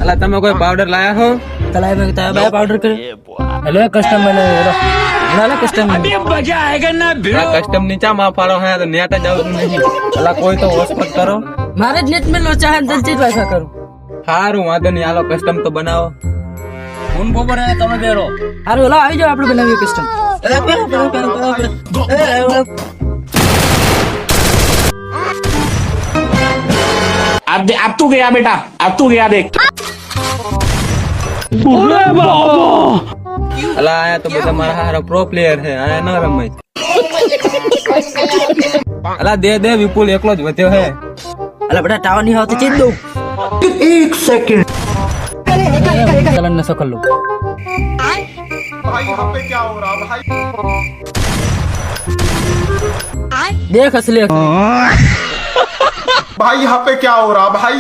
અલા તમે કોઈ પાવડર લાયા હો? તલાય में बताया भाई पाउडर करे हेलो कस्टम मैंने हेलो कस्टम કસ્ટમ નીચા માં પાડો હે તો નેટ જ આવતું નહીં. અલા કોઈ તો હોસ્પિટલ કરો. मारे नेट में लोचा है जल्दी वैसा करो સારું વાંધો નહીં, હાલો કસ્ટમ તો બનાવો. ફોન ખબર હે તમે બેરો अरे हेलो આવી જાઓ આપણે બનાવીએ કસ્ટમ अब तू गया बेटा, अब तू गया देख. અલા આયા તો બધા મારા હારા પ્રો પ્લેયર છે, આયા ન રમાય. અલા દે દે વિપુલ એકલો જ વધ્યો હે. અલા બેટા ટાવર નહીં આવતો ચેક દો 1 सेकंड चलन न सकल लो भाई यहाँ पे क्या हो रहा भाई? देख असली भाई यहाँ पे क्या हो रहा भाई?